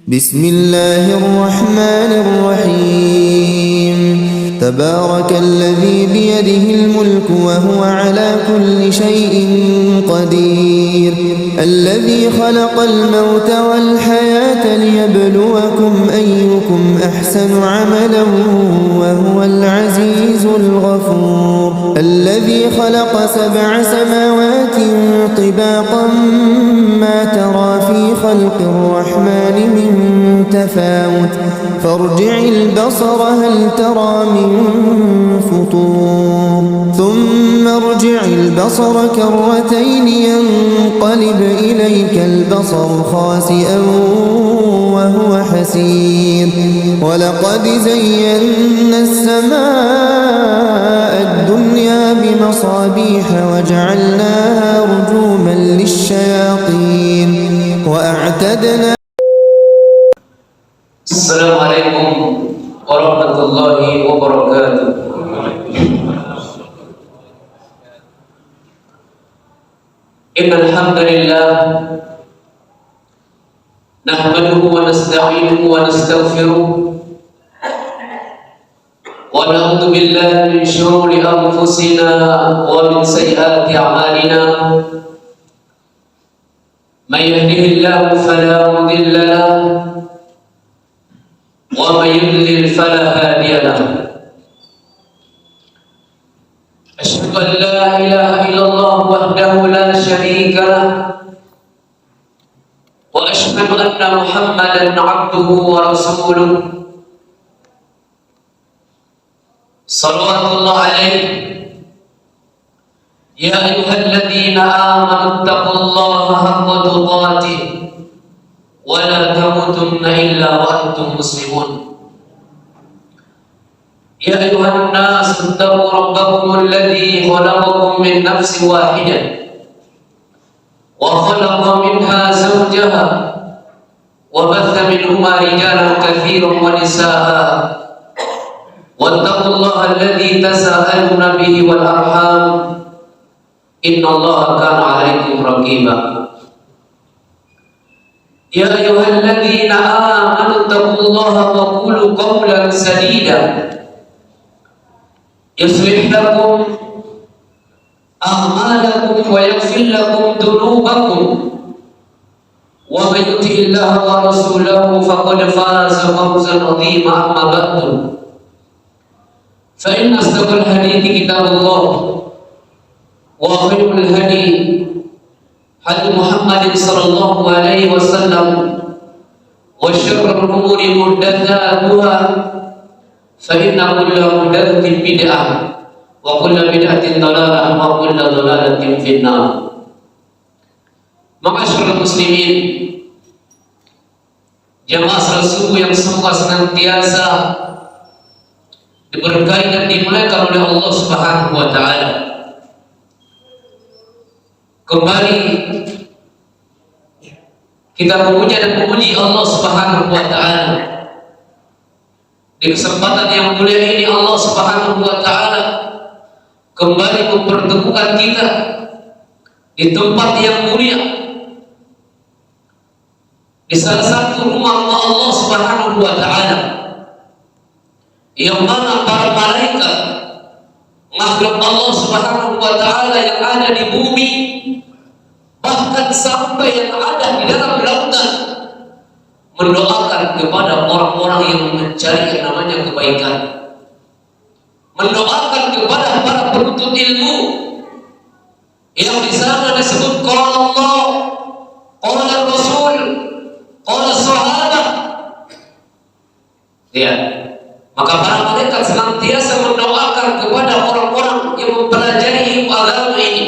بسم الله الرحمن الرحيم تبارك الذي بيده الملك وهو على كل شيء قدير الذي خلق الموت والحياة ليبلوكم أيكم أحسن عملا وهو العزيز الغفور الذي خلق 7 سماوات طباقا ما ترى في خلق الرحمن من تفاوت فارجع البصر هل ترى من فطور ثم ارجع البصر كرتين ينقلب إليك البصر خاسئا وهو حسير ولقد زينا السماء الدنيا بمصابيح وجعلناها رجوما للشياطين وأعتدنا. السلام عليكم ورحمة الله وبركاته. إن الحمد لله نحمده ونستعينه ونستغفره ونعوذ بالله من شرور أنفسنا ومن سيئات أعمالنا. من يهده الله فلا مضل له ومن يضلل فلا هادي له. أشهد أن لا إله إلا الله وحده لا شريك له وأشهد أن محمدا عبده ورسوله صلوات الله عليه. يا أيها الذين آمنوا اتقوا الله حق تقاته ولا تموتن إلا وأنتم مسلمون. يا أيها الناس اتقوا ربكم الذي خلقكم من نفس واحدة وخلق منها زوجها وبث منهما رجالا كثيرا ونساء واتقوا الله الذي تساءلون به والأرحام إن الله كان عليكم رقيبا. يا أيها الذين آمنوا اتقوا الله وقولوا قولا سديدا يصلح لكم أعمالكم ويغفر لكم ذنوبكم ومن يطع الله ورسوله فقد فاز فوزا عظيما. أما بعد فإن أصدق الحديث كتاب الله وخير الهدي هدي محمد صلى الله عليه وسلم وشر الأمور محدثاتها فإن كل محدثة بدعة وكل بدعة ضلالة وكل ضلالة في النار. Ma'asyiral muslimin, jamaah salat subuh yang semoga senantiasa diberkahi dan dimuliakan oleh Allah Subhanahu wa taala. Kembali kita memuja dan memuji Allah Subhanahu wa taala. Di kesempatan yang mulia ini Allah Subhanahu wa taala kembali mempertemukan kita di tempat yang mulia, di salah satu rumah Allah Subhanahu wa taala, yang mana para malaikat makhluk Allah Subhanahu wa taala yang ada di bumi, bahkan sampai yang ada di dalam lautan, mendoakan kepada orang-orang yang mencari yang namanya kebaikan, mendoakan kepada para penuntut ilmu yang di sana disebut qala Allah, qala Rasul, qala sahabat. Ya, maka para malaikat senantiasa mendoakan kepada orang-orang yang mempelajari ilmu agama ini,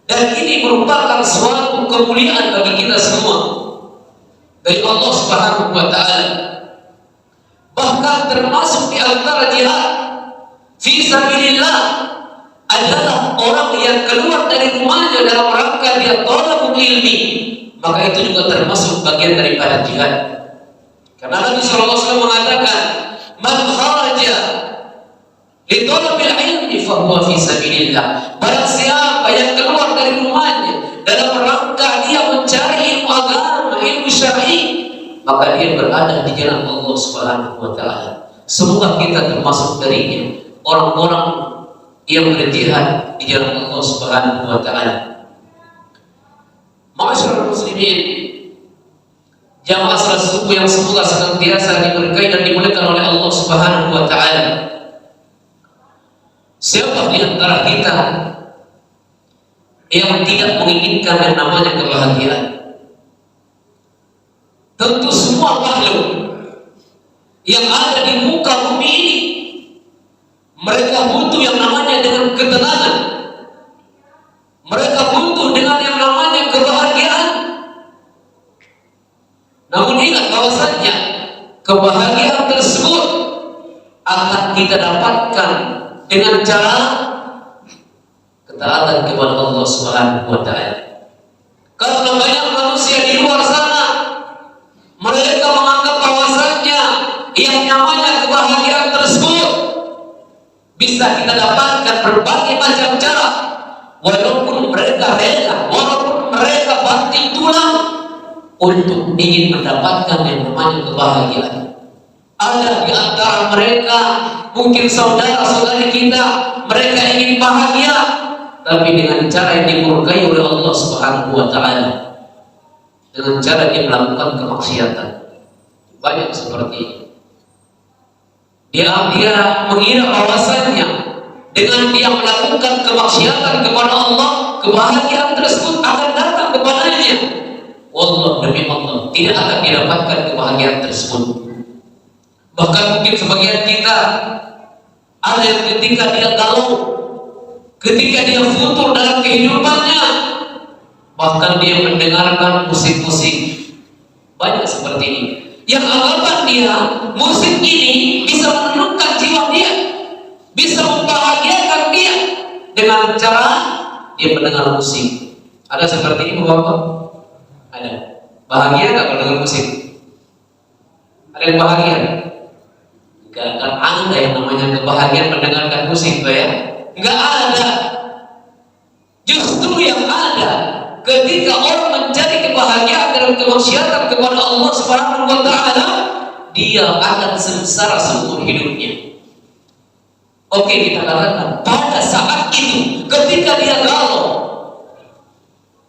dan ini merupakan suatu kemuliaan bagi kita semua dari Allah Subhanahu wa taala. Bahkan termasuk di antara jihad fi sabilillah adalah orang yang keluar dari rumahnya dalam rangka dia thalabul ilmi, maka itu juga termasuk bagian daripada jihad. Karena Nabi sallallahu alaihi wasallam mengatakan, "Man kharaja li thalabil ilmi fa huwa fi sabilillah." Barang siapa yang keluar dari rumahnya dalam rangka dia mencari ilmu agama, ilmu syar'i, maka dia berada di jalan Allah Subhanahu wa taala. Semoga kita termasuk darinya, orang-orang yang berjihad di jalan Allah Subhanahu wa taala. Ma'asyiral muslimin, jamaah salat subuh yang semoga senantiasa diberkahi dan dimuliakan oleh Allah Subhanahu wa taala. Siapa di antara kita yang tidak menginginkan yang namanya kebahagiaan? Tentu semua makhluk yang ada di muka bumi ini, mereka butuh yang namanya dengan ketenangan, mereka butuh dengan yang namanya kebahagiaan. Namun ingat bahwasanya kebahagiaan tersebut akan kita dapatkan dengan cara ketaatan kepada Allah Subhanahu wa taala. Karena banyak manusia di luar sana, mereka menganggap bahwasanya yang namanya kebahagiaan tersebut bisa kita dapatkan berbagai macam cara, walaupun mereka rela, walaupun mereka banting tulang untuk ingin mendapatkan yang namanya kebahagiaan. Ada di antara mereka, mungkin saudara-saudari kita, mereka ingin bahagia, tapi dengan cara yang dimurkai oleh Allah Subhanahu wa taala, dengan cara dia melakukan kemaksiatan. Banyak seperti ini. Dia mengira bahwasanya dengan dia melakukan kemaksiatan kepada Allah, kebahagiaan tersebut akan datang kepadanya. Wallah, demi Allah, tidak akan didapatkan kebahagiaan tersebut. Bahkan mungkin sebagian kita ada yang ketika dia galau, ketika dia futur dalam kehidupannya, bahkan dia mendengarkan musik-musik. Banyak seperti ini yang anggapan dia musik ini bisa menenangkan jiwa dia, bisa membahagiakan dia dengan cara dia mendengar musik. Ada seperti ini Bapak? Ada. Bahagia nggak kalau dengar musik? Ada yang bahagia? Nggak akan ada yang namanya kebahagiaan mendengarkan musik, Pak ya? Nggak ada. Justru yang ada ketika orang mencari kebahagiaan dalam kemaksiatan kepada Allah Subhanahu wa taala, dia akan sengsara seumur hidupnya. Oke, kita katakan pada saat itu ketika dia galau,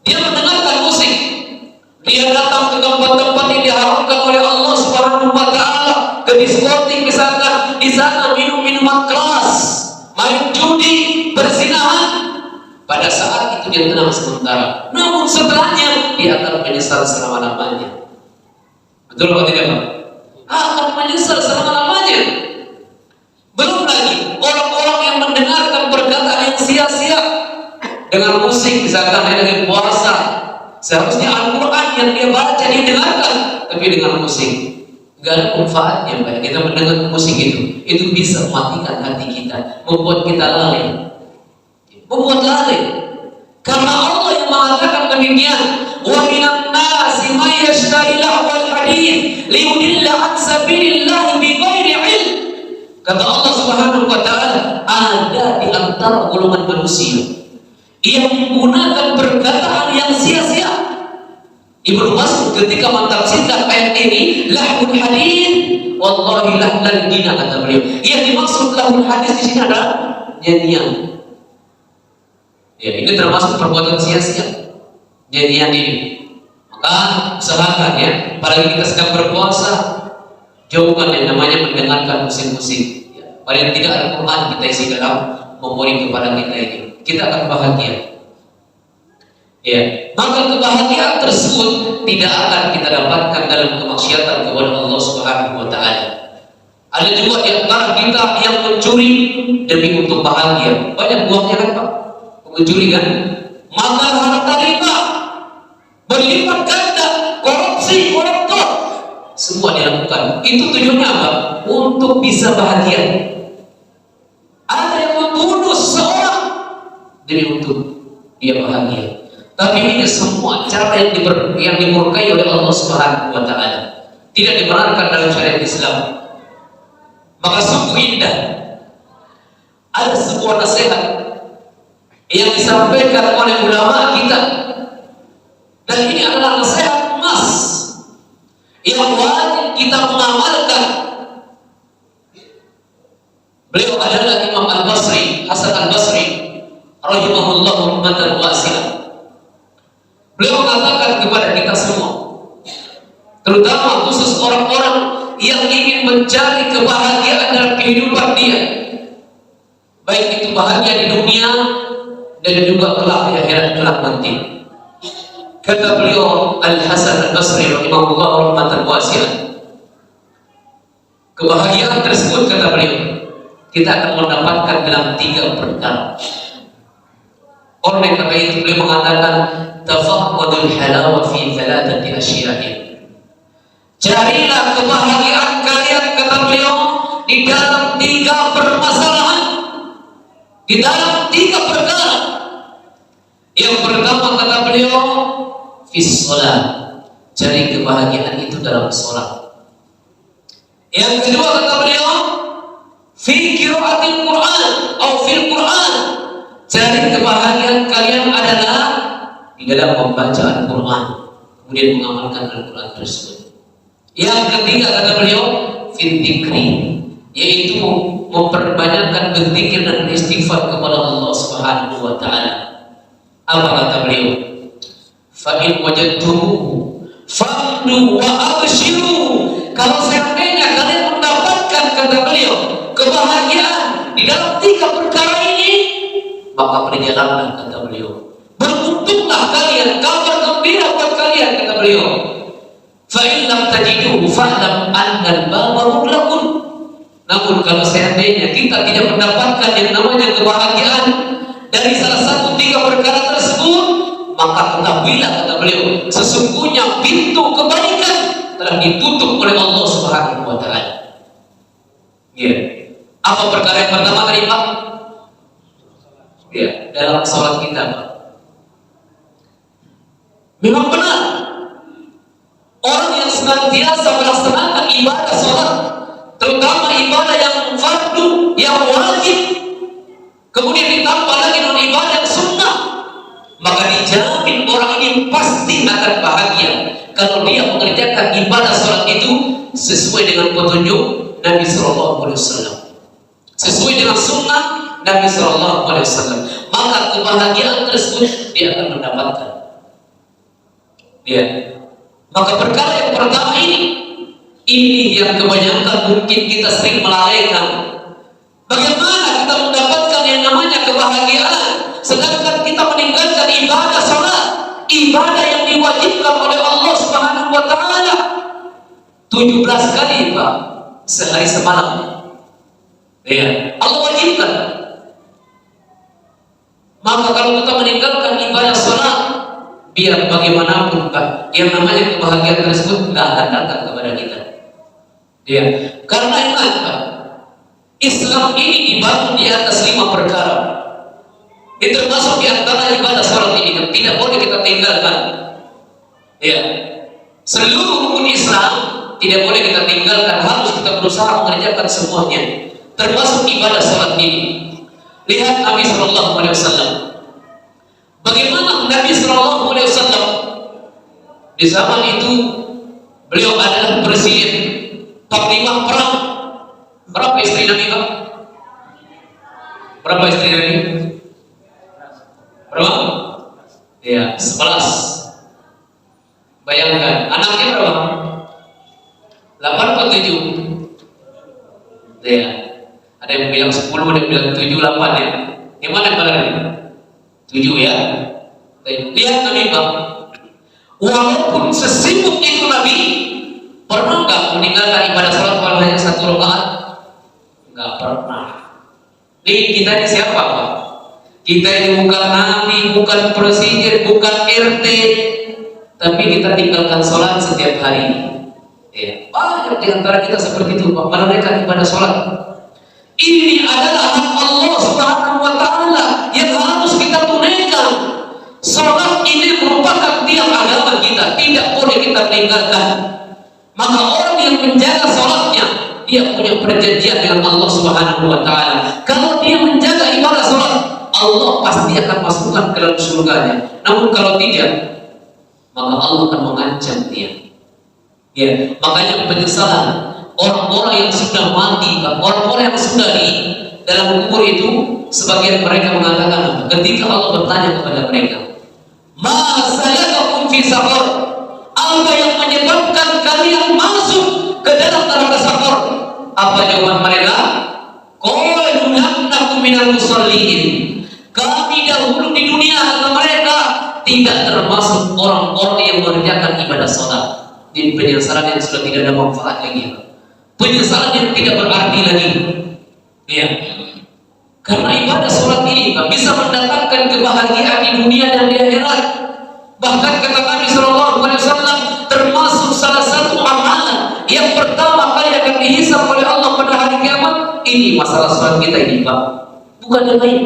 dia mendengarkan musik, dia datang ke tempat-tempat yang diharamkan oleh Allah Subhanahu wa taala, ke diskotik misalkan, di sana minum minuman keras, main judi, berzinahan. Pada saat itu dia tenang sementara, namun setelahnya dia akan menyesal selama-lamanya. Betul atau tidak, Pak? Akan menyesal selama-lamanya. Belum lagi orang-orang yang mendengarkan perkataan yang sia-sia dengan musik, misalkan dengan puasa. Seharusnya Al-Quran yang dia baca, dia dengarkan, tapi dengan musik gak ada manfaatnya, Pak. Kita mendengar musik itu bisa mematikan hati kita, membuat kita lalai, karena Allah yang mengatakan demikian, wa minan nasi may yashtari lahwal hadits liyudilla an sabilillah bighairi ilm. Kata Allah Subhanahu wa taala, ada di antara golongan manusia yang menggunakan perkataan yang sia-sia. Ibnu Mas'ud ketika mentafsirkan ayat ini, lahwul hadits, wallahi lahlal gina, kata beliau. Yang dimaksud lahwul hadits di sini adalah nyanyian. Ya, ini termasuk perbuatan sia-sia, nyanyian ini. Maka usahakan ya, apalagi kita sedang berpuasa, jauhkan yang namanya mendengarkan musik-musik. Ya, paling tidak Al-Quran kita isi dalam memori kepada kita ini, kita akan bahagia. Ya, maka kebahagiaan tersebut tidak akan kita dapatkan dalam kemaksiatan kepada Allah Subhanahu wa taala. Ada juga di antara kita yang mencuri demi untuk bahagia. Banyak buahnya kan, Pak? Mencuri kan? Makan harta riba, berlipat ganda, korupsi, koruptor, semua dilakukan. Itu tujuannya apa? Untuk bisa bahagia. Ada yang membunuh seseorang demi untuk dia bahagia. Tapi ini semua cara yang dimurkai oleh Allah Subhanahu wa taala, tidak dibenarkan dalam syariat Islam. Maka sungguh indah ada sebuah nasihat yang disampaikan oleh ulama kita, dan ini adalah nasihat emas yang wajib kita mengamalkan. Beliau adalah Imam Al-Basri, Hasan Al-Basri rahimahullah rahmatan wasi'ah. Beliau mengatakan kepada kita semua, terutama khusus orang-orang yang ingin mencari kebahagiaan dalam kehidupan dia, baik itu bahagia di dunia dan juga kelak di akhirat kelak nanti. Kata beliau Al-Hasan Al-Basri rahimahullah rahmatan wasi'ah, kebahagiaan tersebut, kata beliau, kita akan mendapatkan dalam 3 perkara. Oleh karena itu beliau mengatakan, tafaqqadul halawa fi thalathati asya'in. Carilah kebahagiaan kalian, kata beliau, di dalam 3 permasalahan, di dalam 3 perkara. Yang pertama, kata beliau, fis shalah, cari kebahagiaan itu dalam sholat. Yang kedua, kata beliau, fi qiraatil Quran atau fil Quran, cari kebahagiaan kalian adalah di dalam membaca Al-Quran, kemudian mengamalkan Al-Quran tersebut. Yang ketiga, kata beliau, fil dzikri, yaitu memperbanyakkan berzikir dan istighfar kepada Allah Subhanahu wa taala. Apa kata beliau? Fa in wajadtumuhu famdu wa abshiru. Kalau seandainya kalian mendapatkan, kata beliau, kebahagiaan di dalam 3 perkara ini, maka berjalanlah, kata beliau. Beruntunglah kalian, kabar gembira buat kalian, kata beliau. Fa in lam tajiduhu fa'lam anna al-baba mughlaqun. Namun kalau seandainya kita tidak mendapatkan yang namanya kebahagiaan dari salah satu 3 perkara tersebut, maka ketahuilah, kata beliau, sesungguhnya pintu kebaikan telah ditutup oleh Allah Subhanahu wa taala. Ya. Apa perkara yang pertama tadi, Pak? Ya, dalam sholat kita, Pak. Memang benar, orang yang senantiasa melaksanakan ibadah sholat, terutama ibadah yang fardu, yang wajib, kemudian ditambah lagi dengan ibadah yang sunnah, maka dijamin orang ini pasti akan bahagia kalau dia mengerjakan ibadah sholat itu sesuai dengan petunjuk Nabi Sallallahu Alaihi Wasallam, sesuai dengan sunnah Nabi Sallallahu Alaihi Wasallam, maka kebahagiaan tersebut dia akan mendapatkan. Ya, maka perkara yang pertama ini yang kebanyakan mungkin kita sering melalaikan. Bagaimana kita mendapatkan yang namanya kebahagiaan sedangkan kita meninggalkan ibadah salat, ibadah yang diwajibkan oleh Allah Subhanahu wa taala 17 kali, Pak, sehari semalam. Ya, Allah wajibkan. Maka kalau kita meninggalkan ibadah salat, biar bagaimanapun, Pak, yang namanya kebahagiaan tersebut tidak akan datang kepada kita. Ya, karena ingat, Pak, Islam ini dibangun di atas 5 perkara. Itu termasuk di antara ibadah salat ini yang tidak boleh kita tinggalkan. Ya, seluruh rukun Islam tidak boleh kita tinggalkan, harus kita berusaha mengerjakan semuanya, termasuk ibadah salat ini. Lihat Nabi Sallallahu Alaihi Wasallam. Bagaimana Nabi Sallallahu Alaihi Wasallam di zaman itu, beliau adalah presiden, panglima perang. Berapa istri Nabi, Pak? Berapa istri Nabi? Berapa? Ya, 11. Bayangkan, anaknya berapa? 8 atau 7? Ya, ada yang bilang 10, ada yang bilang 7, 8 ya. Yang mana yang benar? 7 ya. Lihat Nabi, Pak, walaupun sesibuk itu Nabi, pernah nggak meninggalkan ibadah salat walau hanya 1 rakaat? Nggak pernah. Nih kita ini siapa, Pak? Kita ini bukan nabi, bukan presiden, bukan RT, tapi kita tinggalkan sholat setiap hari. Ya, banyak di antara kita seperti itu, Pak, menunaikan ibadah sholat. Ini adalah hak Allah Subhanahu wa taala yang harus kita tunaikan. Sholat ini merupakan tiang agama kita, tidak boleh kita tinggalkan. Maka orang yang menjaga sholatnya, dia punya perjanjian dengan Allah Subhanahu wa taala. Kalau dia menjaga ibadah sholat, Allah pasti akan masukkan ke dalam surganya. Namun kalau tidak, maka Allah akan mengancam dia. Ya, makanya penyesalan orang-orang yang sudah mati, orang-orang yang sudah di dalam kubur itu, sebagian mereka mengatakan ketika Allah bertanya kepada mereka, "Ma salakakum fi saqar?" Apa yang menyebabkan kalian masuk ke dalam neraka saqar? Apa jawaban mereka? Qalu lam nakum minal musallin. Kami dahulu di dunia kata mereka tidak termasuk orang-orang yang mengerjakan ibadah salat. Di penyesalan yang sudah tidak ada manfaat lagi, penyesalan yang tidak berarti lagi, ya. Karena ibadah salat ini bisa mendatangkan kebahagiaan di dunia dan di akhirat. Bahkan kata Nabi SAW, termasuk salah satu amalan yang pertama kali akan dihisab oleh Allah pada hari kiamat. Ini masalah salat kita ini, Pak, bukan yang lain.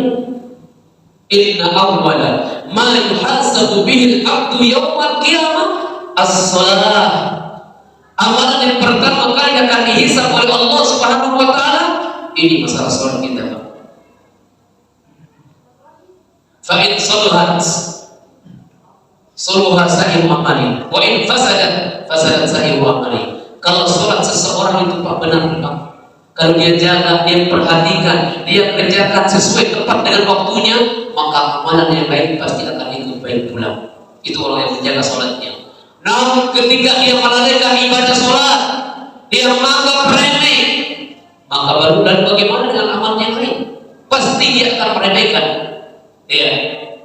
Inna awwala ma yuhasabu bihi al-'abdu yawmal qiyamah as-salah. Amalan yang pertama kali akan dihisab oleh Allah Subhanahu wa taala ini masalah salat kita, Pak. Fa in salahat salaha sa'iru amali wa in fasadat sa'iru amali. Kalau salat seseorang itu, Pak, benar, Pak, kalau dia jaga, dia perhatikan, dia kerjakan sesuai tepat dengan waktunya, maka amalan yang baik pasti akan ikut baik pula. Itu orang yang menjaga salatnya. Namun ketika dia melalaikan ibadah salat, dia menganggap remeh, maka baru dan bagaimana dengan amal yang lain? Pasti dia akan meremehkan. Ya,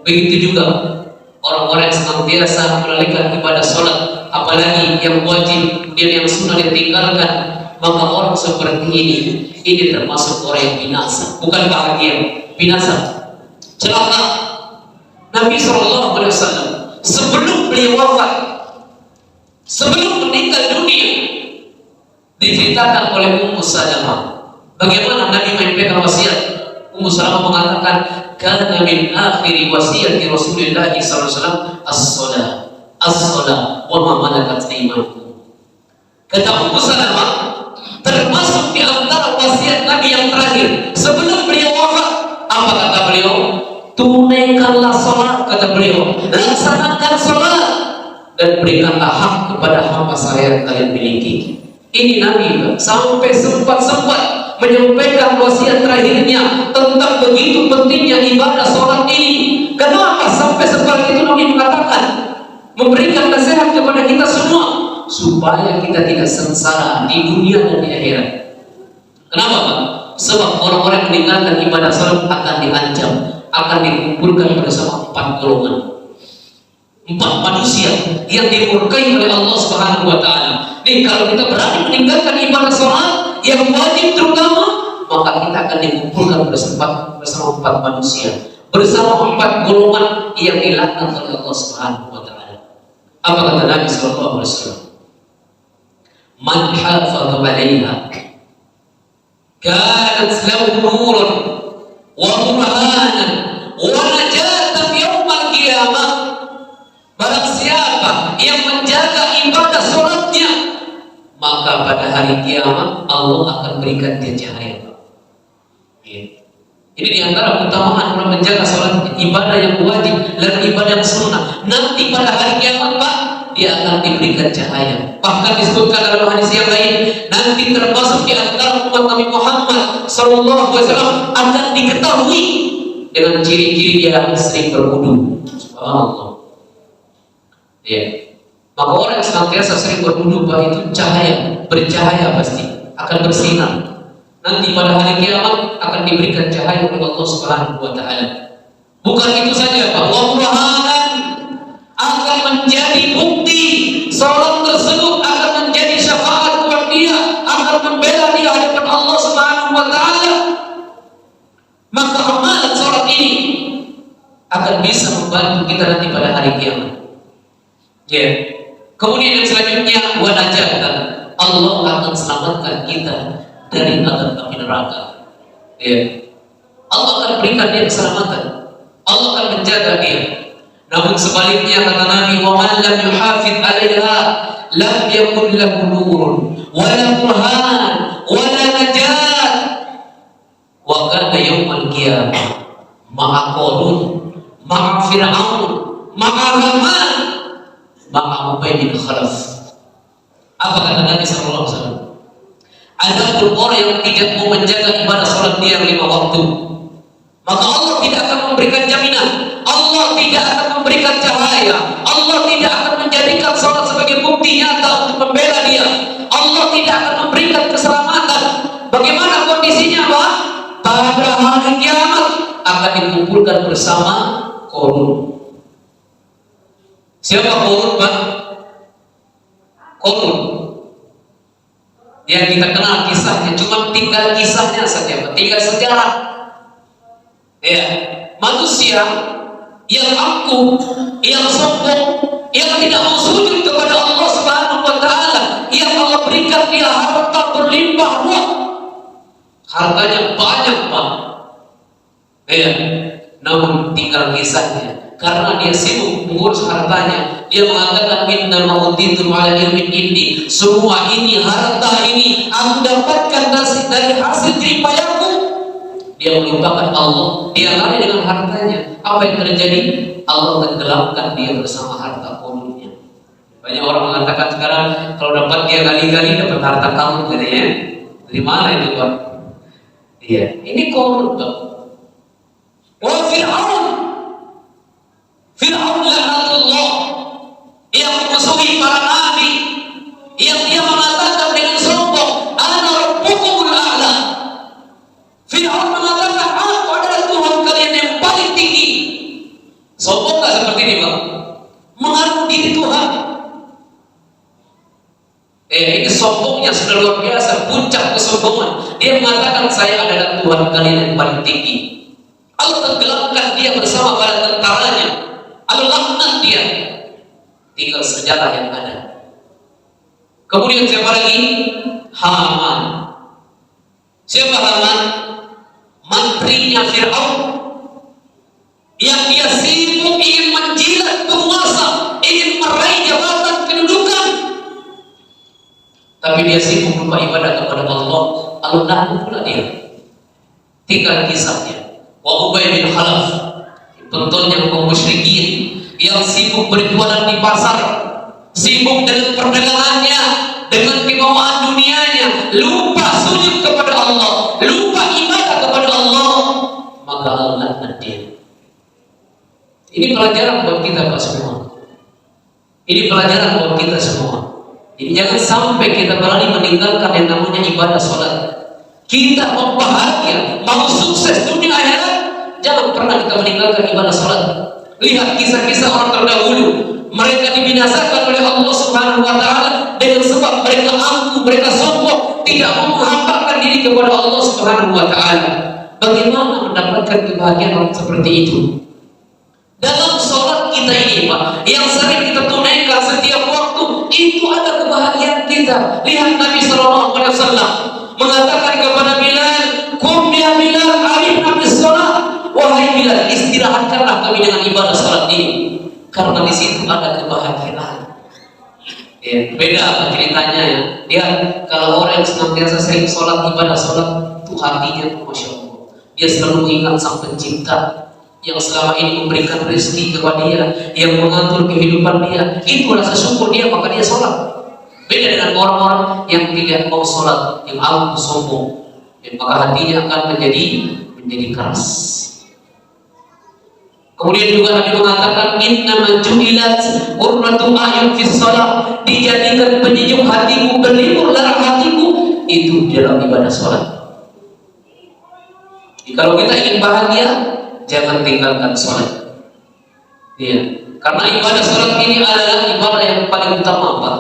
begitu juga orang-orang yang senantiasa melalaikan ibadah salat, apalagi yang wajib, kemudian yang sunnah ditinggalkan, maka orang seperti ini termasuk orang yang binasa, bukan bahagia, binasa, celaka. Nabi SAW sebelum beliau wafat, sebelum meninggal dunia, diceritakan oleh Ummu Salamah bagaimana Nabi menyampaikan wasiat. Ummu Salamah mengatakan, "Kana min akhiri wasiyati Rasulillah SAW as-salah wa ma malakat aymanukum." Kata Ummu Salamah, termasuk di antara wasiat Nabi yang terakhir sebelum beliau wafat, apa kata beliau? Tunaikanlah salat, kata beliau, laksanakan salat dan berikanlah hak kepada hamba saya yang kalian miliki. Ini Nabi sampai sempat menyampaikan wasiat terakhirnya tentang begitu pentingnya ibadah salat ini. Kenapa sampai seperti itu Nabi mengatakan, memberikan nasihat kepada kita semua supaya kita tidak sengsara di dunia dan di akhirat. Kenapa, Pak? Sebab orang-orang yang meninggalkan ibadah salat akan diancam, akan dikumpulkan bersama 4 golongan, 4 manusia yang dimurkai oleh Allah Subhanahu wa taala. Nih, kalau kita berani meninggalkan ibadah salat yang wajib terutama, maka kita akan dikumpulkan bersama 4 manusia, bersama 4 golongan yang dilaknat oleh Allah Subhanahu wa taala. Apa kata Nabi sallallahu alaihi wasallam? Man hafadha 'alaiha kanat lahu nurun wa burhanan wa najatan yaumil qiyamah. Barang siapa yang menjaga ibadah salatnya, maka pada hari kiamat Allah akan berikan dia cahaya. Ini diantara keutamaan orang menjaga salat, ibadah yang wajib dan ibadah yang sunnah. Nanti pada hari kiamat, Pak, dia akan diberikan cahaya. Bahkan disebutkan dalam hadis yang lain, nanti termasuk di antara umat Nabi Muhammad SAW akan diketahui dengan ciri-ciri dia sering berwudu. Subhanallah. Ya. Maka orang yang senantiasa sering berwudu, Pak, itu cahaya, bercahaya pasti akan bersinar. Nanti pada hari kiamat akan diberikan cahaya oleh Allah Subhanahu wa taala. Bukan itu saja, Pak, wa burhanan akan menjadi bukti salat tersebut akan menjadi syafaat buat dia, akan membela dia hadapan Allah Subhanahu wa taala. Maka amalan salat ini akan bisa membantu kita nanti pada hari kiamat. Ya. Kemudian yang selanjutnya, wa najatan, Allah akan selamatkan kita dari azab api neraka. Ya. Allah akan berikan dia keselamatan. Allah akan menjaga dia. Namun sebaliknya kata Nabi, wa man lam yuhafid 'alaiha lam yakun lahu nurun wa la burhan wa la najat wa kana yaumil qiyamah ma'a qarun ma'a fir'aun ma'a haman ma'a Ubay bin Khalaf. Apa kata Nabi sallallahu alaihi wasallam? Adapun orang yang tidak mau menjaga ibadah salat dia 5 waktu, maka Allah tidak akan memberikan jaminan, Allah tidak akan memberikan cahaya, Allah tidak akan menjadikan salat sebagai bukti nyata untuk membela dia, Allah tidak akan memberikan keselamatan. Bagaimana kondisinya, Pak? Pada hari kiamat akan dikumpulkan bersama korun. Siapa korun, Pak? Korun yang kita kenal kisahnya, cuma tinggal kisahnya saja, tinggal sejarah. Ya, manusia yang angkuh, yang sombong, yang tidak mau sujud kepada Allah Subhanahu wa taala, yang Allah berikan dia harta berlimpah ruah. Hartanya banyak, Pak. Ya, namun tinggal kisahnya. Karena dia sibuk mengurus hartanya, dia mengatakan inna ma'utitu ala ilmin indi. Semua ini, harta ini aku dapatkan dari hasil jerih payahku. Dia melupakan Allah, dia lari dengan hartanya. Apa yang terjadi? Allah tenggelamkan dia bersama harta korunnya. Banyak orang mengatakan sekarang kalau dapat dia gali-gali dapat harta kamu, katanya. Dari mana itu, Pak? Iya, ini korun, Pak. Wa Fir'aun laknatullah, yang memusuhi para nabi, yang dia mengatakan dengan sombong, ana rabbukumul a'la. Fir'aun mengatakan, aku adalah Tuhan kalian yang paling tinggi. Sombong gak seperti ini, Pak? Mengaku diri Tuhan. Ini sombongnya sudah luar biasa, puncak kesombongan. Dia mengatakan, saya adalah Tuhan kalian yang paling tinggi. Allah tenggelamkan dia bersama para tentaranya. Allah laknat dia. Tinggal sejarah yang ada. Kemudian siapa lagi? Haman. Siapa Haman? Menterinya Fir'aun, yang dia sibuk ingin menjilat penguasa, ingin meraih jabatan kedudukan, tapi dia sibuk lupa ibadah kepada Allah. Allah takut pula dia. Tinggal kisahnya. Wa Ubay bin Khalaf, contohnya kaum musyrikin yang sibuk berjualan di pasar, sibuk dengan perdagangannya, dengan kemauan dunianya, lupa sujud kepada Allah, lupa ibadah kepada Allah, maka Allah laknat dia. Ini pelajaran buat kita, Pak, semua. Ini pelajaran buat kita semua. Jadi jangan sampai kita berani meninggalkan yang namanya ibadah sholat. Kita mau bahagia, mau sukses dunia akhirat, jangan pernah kita meninggalkan ibadah sholat. Lihat kisah-kisah orang terdahulu, mereka dibinasakan oleh Allah Subhanahu wa taala dengan sebab mereka angkuh, mereka sombong, tidak mau menghambakan diri kepada Allah Subhanahu wa taala. Bagaimana mendapatkan kebahagiaan seperti itu? Dalam sholat kita ini, Pak, yang sering kita tunaikan setiap waktu, itu ada kebahagiaan kita. Lihat Nabi sallallahu alaihi wasallam mengatakan kepada Bilal, "Qum ya Bilal, arihna bis shalah." Wahai Bilal, istirahatkanlah kami dengan ibadah salat ini, karena di situ ada kebahagiaan. Ya, beda apa ceritanya ya. Dia kalau orang yang senantiasa sering sholat, ibadah sholat, itu hatinya masya Allah. Dia selalu ingat sang pencipta yang selama ini memberikan rezeki kepada dia, yang mengatur kehidupan dia. Itu rasa syukur dia, maka dia sholat. Beda dengan orang-orang yang tidak mau sholat, yang angkuh sombong, maka hatinya akan menjadi keras. Kemudian juga Nabi mengatakan, innama ju'ilat qurratu a'yun fis shalah, dijadikan penyejuk hatiku, berlibur darah hatiku itu dalam ibadah sholat. Jadi, kalau kita ingin bahagia, jangan tinggalkan sholat. Ya, karena ibadah sholat ini adalah ibadah yang paling utama, Pak.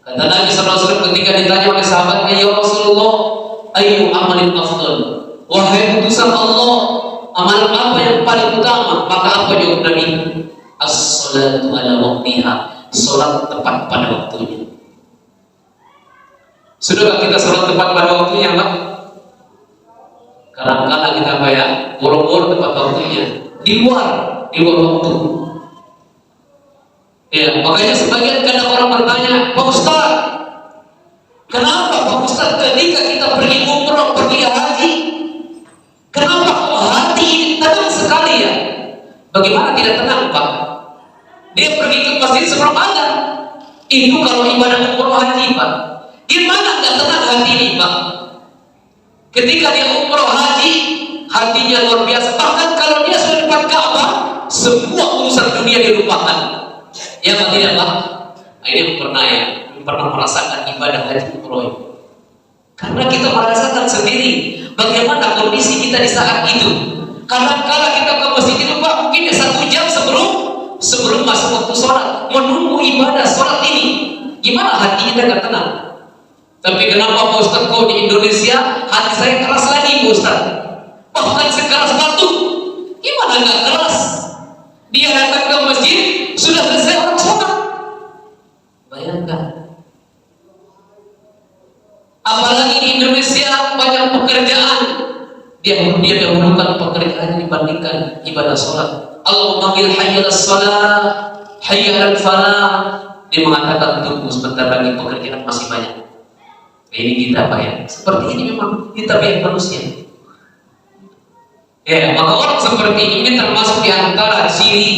Kata Nabi SAW ketika ditanya oleh sahabatnya, ya Rasulullah, ayu amalin afdal, wahai utusan Allah, amalan apa yang paling utama? Maka apa jawab Nabi? As-salatu ala waqtiha, salat tepat pada waktunya. Sudahkah kita salat tepat pada waktunya, Pak? Kadang-kadang kita bayar boro-boro tepat waktunya, di luar waktu. Ya, makanya sebagian kadang orang bertanya, Pak Ustaz, kenapa Pak Ustaz ketika kita pergi umroh, pergi haji, kenapa hati ini tenang sekali ya? Bagaimana tidak tenang, Pak? Dia pergi ke masjid sebelum azan, Itu kalau ibadah umroh haji, Pak. Gimana nggak tenang hati ini, Pak? Ketika dia umroh haji, hatinya luar biasa. Bahkan kalau dia sudah depan Ka'bah, semua urusan dunia dilupakan. Ya Pak, tidak Pak? Nah, ini pernah merasakan ibadah haji umroh ini. Karena kita merasakan sendiri bagaimana kondisi kita di saat itu. Kadang-kala kita ke masjid itu, Pak, mungkin 1 jam sebelum masuk waktu sholat, menunggu ibadah sholat ini. Gimana hati kita nggak tenang? Tapi kenapa Pak Ustaz kok di Indonesia hati saya keras lagi, Pak Ustaz? Bahkan sekeras batu. Gimana nggak keras? Dia datang ke masjid, sudah selesai orang sholat. Bayangkan. Apalagi di Indonesia banyak pekerjaan. Dia dahulukan pekerjaan dibandingkan ibadah sholat. Allah memanggil hayya as-salah, hayya al-falah. Dia mengatakan tunggu sebentar lagi, pekerjaan masih banyak. Nah, ini kita Pak ya. Seperti ini memang kita tabiat manusia. Ya, maka orang seperti ini termasuk di antara ciri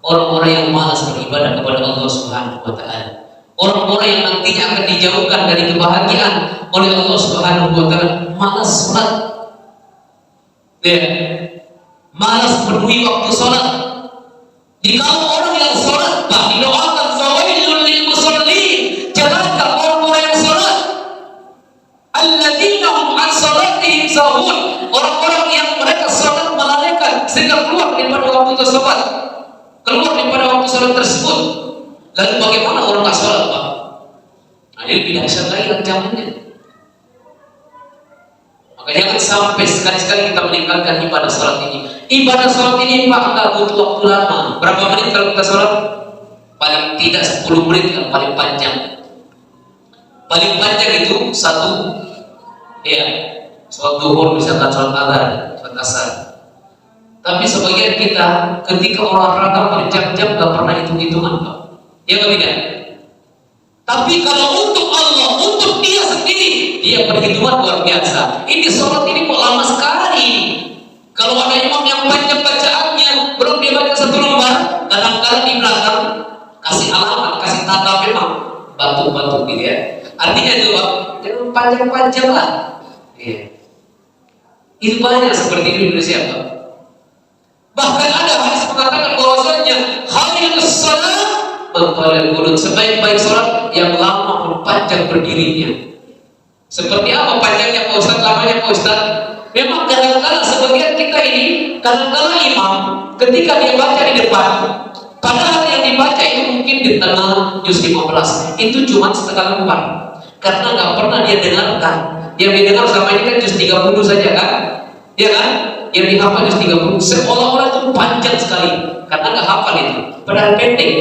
orang-orang yang malas beribadah kepada Allah Subhanahu wa taala. Orang-orang yang nantinya akan dijauhkan dari kebahagiaan oleh Allah Subhanahu wa taala, malas salat. Ya. Malas penuhi waktu salat. Jika orang yang salat, Pak, didoakan fawailul lil musallin, celaka orang-orang yang salat. Alladzina hum an salatihim sahun, orang-orang yang mereka salat melalaikan sehingga keluar daripada waktu tersebut, keluar daripada waktu salat tersebut. Lalu bagaimana orang tak salat, Pak? Nah, ini tidak bisa lagi ancamannya. Maka jangan sampai sekali-sekali kita meninggalkan ibadah salat ini. Ibadah salat ini, Pak, nggak butuh waktu lama. Berapa menit kalau kita salat? Paling tidak 10 menit yang paling panjang. Paling panjang itu sholat duhur, misalkan sholat azhar, sholat asar. Tapi sebagian kita ketika olahraga berjam-jam gak pernah hitung-hitungan, Pak. Ya nggak tidak? Tapi kalau untuk Allah, untuk dia sendiri, dia perhitungan luar biasa. Ini sholat ini kok lama sekali. Kalau ada imam yang panjang bacaannya, belum dia baca 1 lembar, kadang-kadang di belakang kasih alamat, kasih tanda memang batu-batu gitu ya. Artinya itu, Pak, jangan panjang-panjang lah. Iya. Itu banyak seperti di Indonesia, Pak. Bahkan ada hadis mengatakan bahwasanya khairus shalah bathalul qunut, sebaik-baik salat yang lama mempanjang berdirinya. Seperti apa panjangnya Pak Ustaz, lamanya Pak Ustaz? Memang kadang-kadang sebagian kita ini, kadang-kadang imam ketika dia baca di depan, padahal yang dibaca itu mungkin di tengah juz 15, itu cuma setengah lembar. Karena nggak pernah dia dengarkan. Yang didengar selama ini kan juz 30 saja kan? Ya kan? Yang dihafal juz 30, seolah-olah itu panjang sekali karena nggak hafal itu, padahal pendek.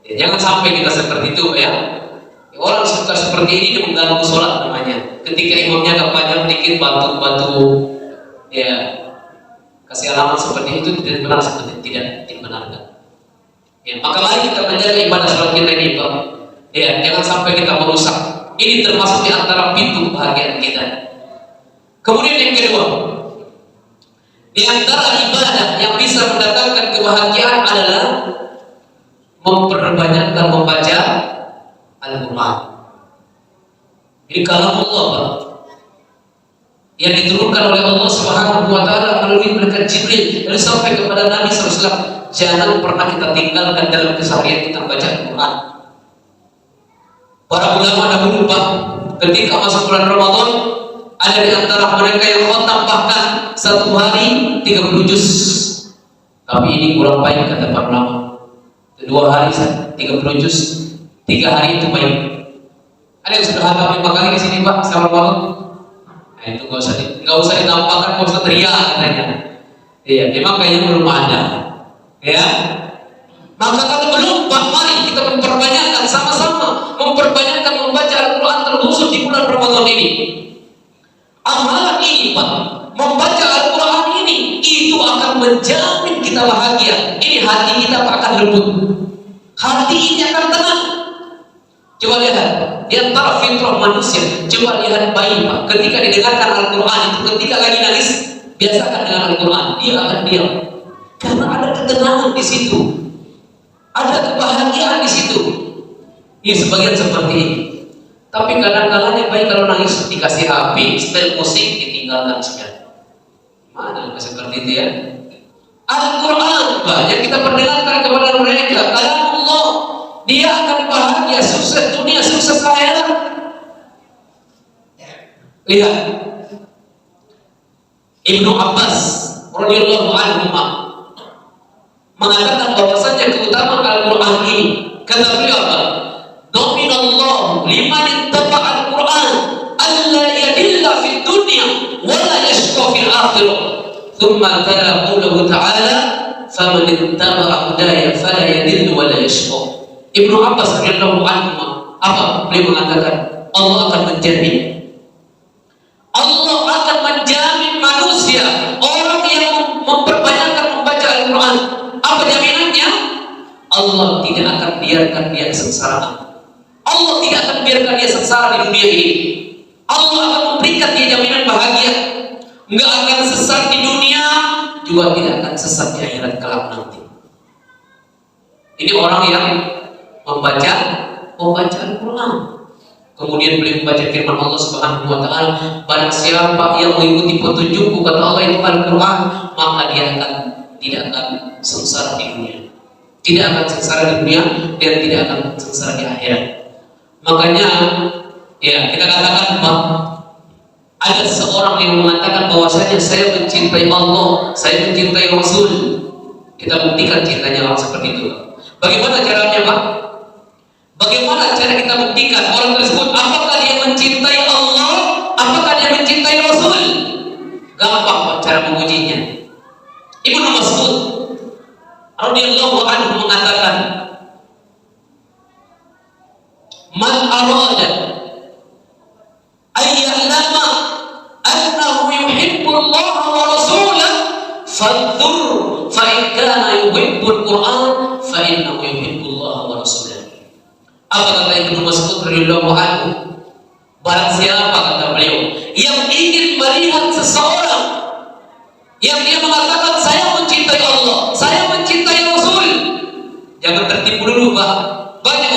Ya, jangan sampai kita seperti itu ya. Orang suka seperti ini mengganggu sholat namanya. Ketika imamnya nggak panjang dikit batu-batu, ya kasih alamat seperti itu tidak benar, seperti tidak dibenarkan. Ya, maka mari kita menjaga ibadah sholat kita ini, Pak. Ya, jangan sampai kita merusak. Ini termasuk di antara pintu kebahagiaan kita. Kemudian yang kedua, di antara ibadah yang bisa mendatangkan kebahagiaan adalah memperbanyakkan membaca Al-Quran. Ini kalam Allah, Pak, yang diturunkan oleh Allah Subhanahu wa taala melalui malaikat Jibril dan sampai kepada Nabi SAW. Jangan pernah kita tinggalkan dalam keseharian kita baca Al-Quran. Para ulama dahulu, Pak, ketika masuk bulan Ramadan, ada di antara mereka yang khatam bahkan 1 hari 30 juz. Tapi ini kurang baik kata para ulama. 2 hari 30 juz, 3 hari itu baik. Ada yang sudah hafal 5 kali ke sini, Pak, selama malam. Nah, itu nggak usah ditampakkan, nggak usah teriak katanya. Iya, memang kayaknya belum ada. Ya, maka kalau belum, Pak, mari kita memperbanyakkan sama-sama, memperbanyakkan membaca Al-Quran terkhusus di bulan Ramadan ini. Amalan ini, Pak, membaca Al-Quran ini, itu akan menjamin kita bahagia. Ini hati kita akan lembut, hati ini akan tenang. Coba lihat, di antara fitrah manusia, coba lihat bayi, Pak, ketika didengarkan Al-Quran itu, ketika lagi nangis, biasakan dengan Al-Quran, dia akan diam. Karena ada ketenangan di situ. Ada kebahagiaan di situ. Ini sebagian seperti ini. Tapi kadang-kadang baik kalau nangis dikasih HP, setel musik ditinggalkan sekali. Mana seperti itu ya? Al-Quran banyak kita perdengarkan kepada mereka. Kalamullah, dia akan bahagia, sukses dunia, sukses akhirat. Lihat Ibnu Abbas radhiyallahu anhu mengatakan bahwasanya keutamaan Al-Quran ini, kata beliau apa? Dominallahu liman ittaba'a Al-Quran alla yadilla fid dunya wa la yashqa fil akhirah. Thumma tala qawluhu ta'ala faman ittaba'a hudaya fala yadillu wa la yashqa. Ibnu Abbas radhiyallahu anhu apa? Beliau mengatakan Allah akan menjamin manusia, orang yang memperbanyakkan membaca Al-Quran. Apa jaminannya? Allah tidak akan biarkan dia sengsara. Allah tidak akan biarkan dia sengsara di dunia ini. Allah akan memberikan dia jaminan bahagia. Enggak akan sesat di dunia, juga tidak akan sesat di akhirat kelak nanti. Ini orang yang membaca Al-Quran. Kemudian beliau membaca firman Allah Subhanahu wa taala, barang siapa yang mengikuti petunjukku, kata Allah itu Al-Quran, maka dia tidak akan sengsara di dunia. Tidak akan sengsara di dunia dan tidak akan sengsara di akhirat. Makanya ya kita katakan bahwa ada seorang yang mengatakan bahwasanya saya mencintai Allah, saya mencintai Rasul. Kita buktikan cintanya orang seperti itu. Bagaimana caranya, Pak? Bagaimana cara kita buktikan orang tersebut apakah dia mencintai Allah, apakah dia mencintai Rasul? Gampang Pak cara mengujinya. Ibnu Mas'ud radhiyallahu anhu mengatakan, "Man arada ayya'lama annahu yuhibbu Allah wa rasulahu fanzur fa in kana yuhibbu al-Qur'an fa innahu yuhibbu Allah wa rasulahu." Apa kata Ibnu Mas'ud radhiyallahu anhu? Barang siapa, kata beliau, yang ingin melihat seseorang yang dia mengatakan saya mencintai Allah, saya mencintai Rasul, jangan tertipu dulu, Pak. Banyak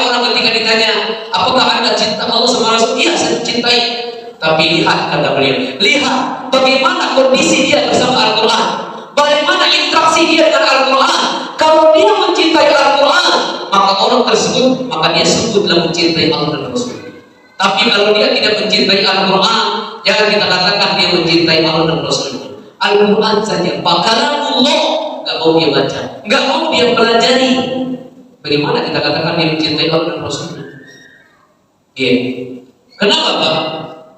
orang ketika ditanya, apakah Anda cinta Allah sama Rasul? Iya, saya mencintai. Tapi lihat, kata beliau, lihat bagaimana kondisi dia bersama Al-Quran, bagaimana interaksi dia dengan Al-Quran. Kalau dia mencintai Al-Quran, maka orang tersebut, maka dia sungguh telah mencintai Allah dan Rasul. Tapi kalau dia tidak mencintai Al-Quran, jangan kita katakan dia mencintai Allah dan Rasul. Al-Quran saja, Kalamullah, nggak mau dia baca, nggak mau dia pelajari. Bagaimana kita katakan dia mencintai Allah dan Rasul? Yeah. Kenapa, Pak?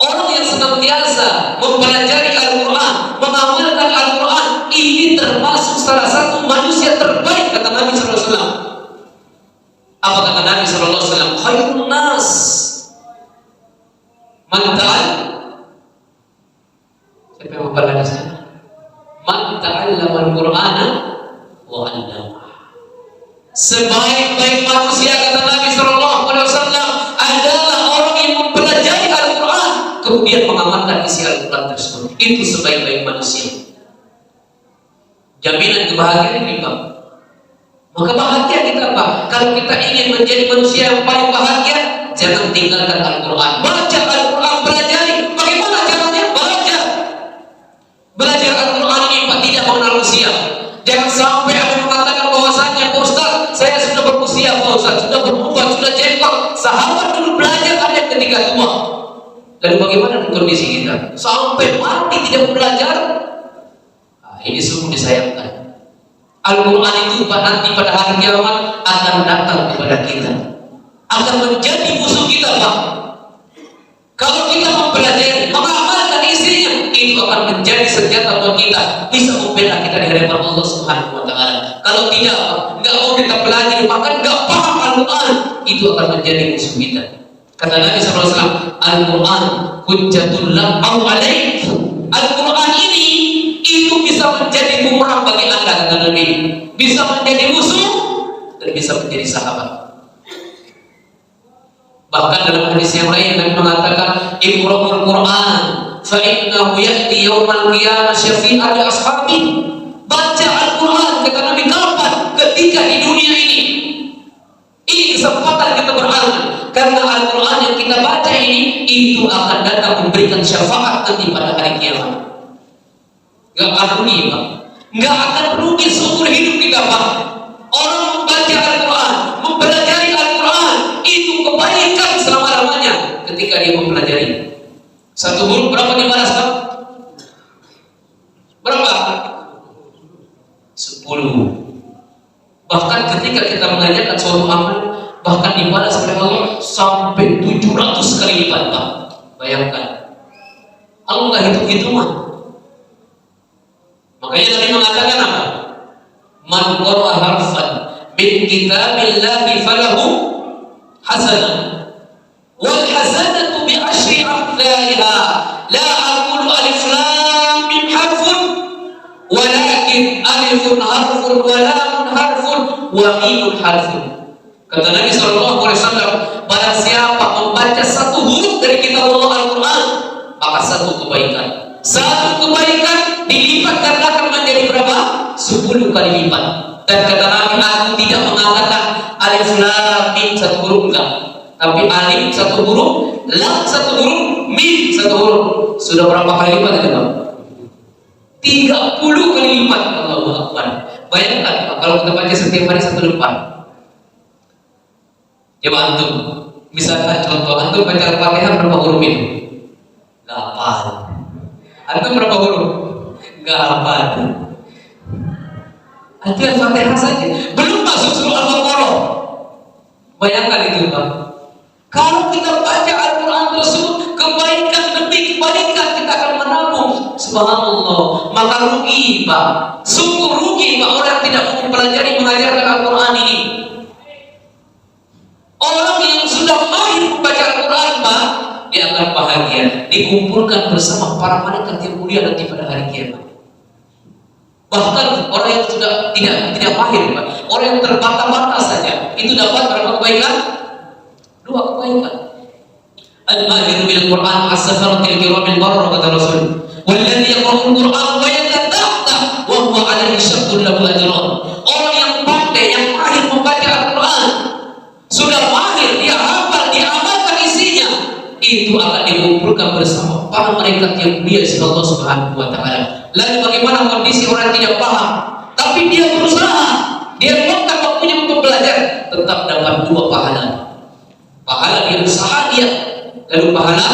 Orang yang senantiasa mempelajari Al-Quran, mengamalkan Al-Quran, ini termasuk salah satu manusia terbaik, kata Nabi SAW. Apa kata Nabi SAW? Khairun nas man siapa yang memperhatikan? Man ta'allama al-Qur'ana wa 'allama. Sebaik-baik manusia, kata Nabi SAW, adalah orang yang mempelajari Al-Quran kemudian mengamalkan isi Al-Quran tersebut. Itu sebaik-baik manusia. Jaminan kebahagiaan ini, Pak. Maka bahagia kita, Pak. Kalau kita ingin menjadi manusia yang paling bahagia, jangan tinggalkan Al-Quran. Baca Al-Quran, pelajari. Bagaimana caranya? Belajar Al-Quran ini, Pak, tidak mengenal usia. Jangan sampai ada mengatakan bahwasanya, Pak Ustaz, saya sudah berusia, Pak Ustaz, sudah berubah, sudah jengkok. Sahabat dulu belajar ada ketika tua. Lalu bagaimana dengan kondisi kita? Sampai mati tidak belajar. Nah, ini sungguh disayangkan. Al-Quran itu nanti pada hari kiamat akan datang kepada kita, akan menjadi musuh kita, Pak. Kalau kita mempelajari, mengamalkan isinya, itu akan menjadi senjata buat kita, bisa membela kita di hadapan Allah Subhanahu wa taala. Kalau tidak, nggak mau kita pelajari, bahkan nggak paham Al-Quran, itu akan menjadi musuh kita. Kata Nabi SAW, Al-Quran hujjatul lak au alaik. Al-Quran ini itu bisa menjadi bumerang bagi Anda, kata Nabi. Bisa menjadi musuh dan bisa menjadi sahabat. Bahkan dalam hadis yang lain Nabi mengatakan, Iqra'ul Quran fa innahu ya'ti yaumal qiyamah syafi'an li ashabi. Baca Al-Quran, kata Nabi, kapan? Ketika di dunia ini. Ini kesempatan kita beramal, karena Al-Quran yang kita baca ini itu akan datang memberikan syafaat nanti pada hari kiamat. Gak akan rugi, Pak. Gak akan rugi seumur hidup kita, Pak. Orang membaca Al-Quran, mempelajari Al-Quran, itu kebaikan selama-lamanya ketika dia mempelajari. Satu huruf berapa dibalas, Pak? Berapa? 10. Bahkan ketika kita mengajarkan suatu amal, bahkan dibalas oleh Allah sampai 700 kali lipat, Pak. Bayangkan. Allah nggak hitung-hitungan. Makanya Nabi mengatakan apa? Man qara'a harfan min kitabillahi falahu hasanah. Wal hasanatu bi asyri amthaliha. La aqulu alif lam mim harfun, walakin alifun harfun wa lamun harfun wa mimun harfun. Kata Nabi SAW, barang siapa membaca satu huruf dari kitab Allah Al-Quran, maka satu kebaikan. Satu kebaikan dilipat gandakan menjadi berapa? 10 kali lipat. Dan kata Nabi, aku tidak mengatakan alif lam mim satu huruf, enggak. Tapi alif satu huruf, lam satu huruf, mim satu huruf. Sudah berapa kali lipat itu, Pak? 30 kali lipat. Allahu Akbar. Bayangkan Pak, kalau kita baca setiap hari satu lembar. Coba antum, misalnya contoh, antum baca Al-Fatihah berapa huruf itu? 8. Antum berapa huruf? Gak hafal. Itu Al-Fatihah saja, belum masuk surah Al-Baqarah. Bayangkan itu, Pak. Kalau kita baca Al-Quran tersebut, kebaikan demi kebaikan kita akan menabung. Subhanallah. Maka rugi, Pak. Sungguh rugi, Pak, orang tidak mau mempelajari mengajarkan Al-Quran ini. Orang yang sudah mahir membaca Al-Quran, Pak, dia akan bahagia, dikumpulkan bersama para malaikat yang mulia nanti pada hari kiamat. Bahkan orang yang sudah tidak mahir, Pak, orang yang terbata-bata saja, itu dapat berapa kebaikan? 2 kebaikan. Al-mahir bil Quran as-safaratil kiramil barrah, kata Rasul. Walladhi yaqra'ul Quran wa yatadabbar wa huwa 'alaihi syaqqun lahu ajran. Orang yang pandai, yang mahir membaca Al-Quran, sudah mahir, dia hafal, dia amalkan isinya, itu akan dikumpulkan bersama para malaikat yang mulia di Allah Subhanahu wa taala. Lalu bagaimana kondisi orang tidak paham, tapi dia berusaha, dia luangkan waktunya untuk belajar, tetap dapat 2 pahala. Pahala dia usaha dia, lalu pahala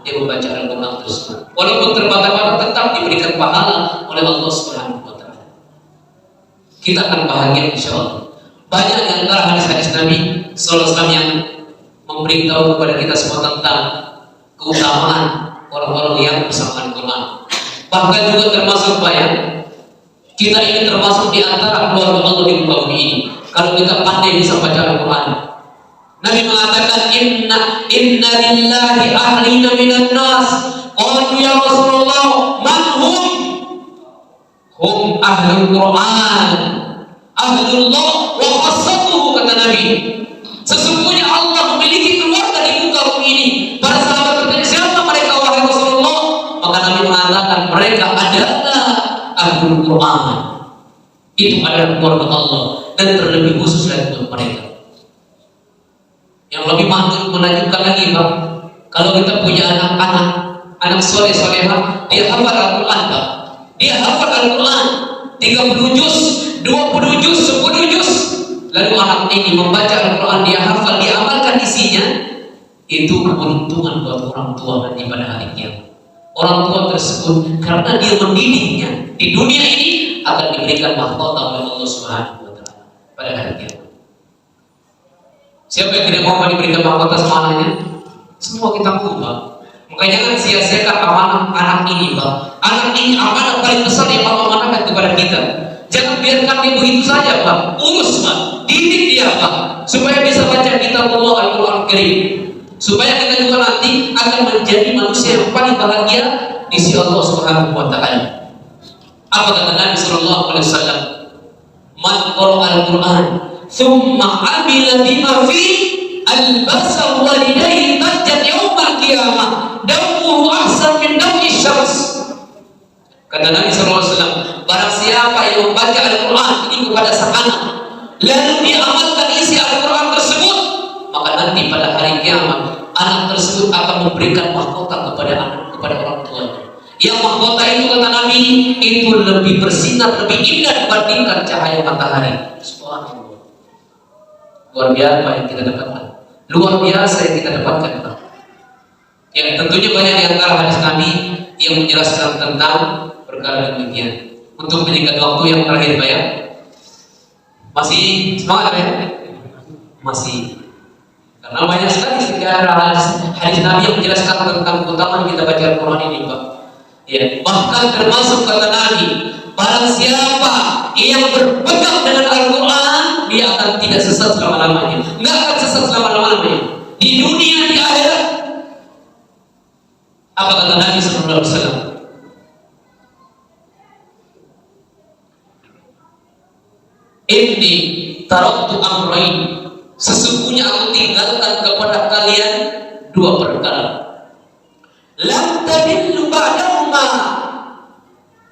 dia membaca Al-Quran tersebut. Walaupun terbata-bata, tetap diberikan pahala oleh Allah Subhanahu wa taala. Kita akan bahagia insyaallah. Banyak di antara hadis-hadis Nabi sallallahu alaihi wasallam yang memberitahu kepada kita semua tentang keutamaan orang-orang yang bersama Al-Quran. Bahkan juga termasuk banyak, kita ini termasuk di antara keluarga Allah di muka bumi ini. Kalau kita pandai bisa baca Al-Quran. Nabi mengatakan inna lillahi ahlina minan nas. Qalu ya Rasulullah, man hum? Hum ahlul Quran, ahlullah wa khassatuhu, kata Nabi. Sesungguhnya Allah memiliki keluarga di muka bumi ini. Para sahabat bertanya, siapa mereka wahai Rasulullah? Maka Nabi mengatakan mereka adalah ahlul Quran. Itu adalah keluarga Allah, dan terlebih khusus lagi untuk mereka. Yang lebih menakjubkan lagi, Pak, kalau kita punya anak soleh-solehah, dia hafal Al-Quran, Pak. Dia hafal Al-Quran 30 juz, 20 juz, 10 juz. Lalu anak ini membaca Al-Quran, dia hafal, dia amalkan isinya. Itu keberuntungan buat orang tua nanti pada hari kiamat. Orang tua tersebut karena dia mendidiknya di dunia ini akan diberikan mahkota oleh Allah Subhanahu wa taala pada hari kiamat. Siapa yang tidak mau diberikan mahkota sama anaknya? Semua kita mau, Pak. Maka jangan sia-siakan amanah anak ini, Pak. Anak ini amanah paling besar yang Allah amanahkan kepada kita. Jangan biarkan dia begitu saja, Pak. Urus, Pak. Didik dia, Pak, supaya bisa baca kitab Allah Al-Quran Karim. Supaya kita juga nanti akan menjadi manusia yang paling bahagia di sisi Allah Subhanahu wa taala. Apa kata Nabi sallallahu alaihi wasallam? Man qara'a al-Quran thumma 'amila bima fi al-basar walidayhi tajjat yaumal qiyamah dawuhu ahsan min dawi syams. Kata Nabi sallallahu alaihi wasallam, barang siapa yang membaca Al-Quran ini kepada sang anak, lalu diamalkan isi Al-Quran tersebut, maka nanti pada hari kiamat anak tersebut akan memberikan mahkota kepada orang tuanya. Yang mahkota itu kata Nabi itu lebih bersinar, lebih indah dibandingkan cahaya matahari. Subhanallah. Luar biasa yang kita dapatkan. Luar biasa yang kita dapatkan. Yang tentunya banyak di antara hadis Nabi yang menjelaskan tentang perkara demikian. Untuk menyingkat waktu yang terakhir Pak ya. Masih semangat ya? Masih. Karena banyak sekali sejarah hadis Nabi yang menjelaskan tentang keutamaan kita baca Al-Quran ini Pak. Ya, bahkan termasuk kata Nabi, barang siapa yang berpegang dengan Al-Quran, dia akan tidak sesat selama-lamanya. Nggak akan sesat selama-lamanya. Di dunia, di akhirat. Apa kata Nabi SAW? Inni taraktu amrayn, sesungguhnya aku tinggalkan kepada kalian dua perkara. Lam tadillu ba'dahuma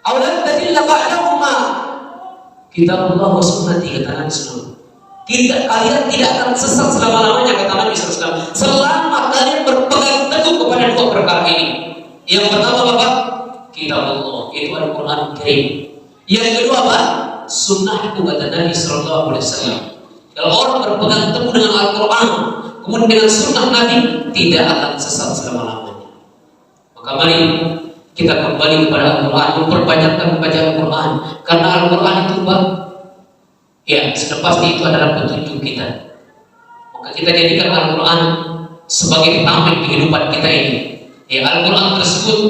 aw lam tadilla ba'dahuma, kitabullah wa sunnati, kata Nabi SAW. Kalian tidak akan sesat selama-lamanya, kata Nabi SAW, selama kalian berpegang teguh kepada dua perkara ini. Yang pertama apa? Kitabullah, itu Al-Quran Karim. Yang kedua apa? Sunnahku, kata Nabi SAW. Kalau orang berpegang teguh dengan Al-Quran, kemudian dengan sunnah Nabi, tidak akan sesat selama-lamanya. Maka mari kita kembali kepada Al-Quran, memperbanyakkan membaca Al-Quran, karena Al-Quran itu ya sudah pasti itu adalah petunjuk kita. Maka kita jadikan Al-Quran sebagai tameng kehidupan kita ini. Ya, Al-Quran tersebut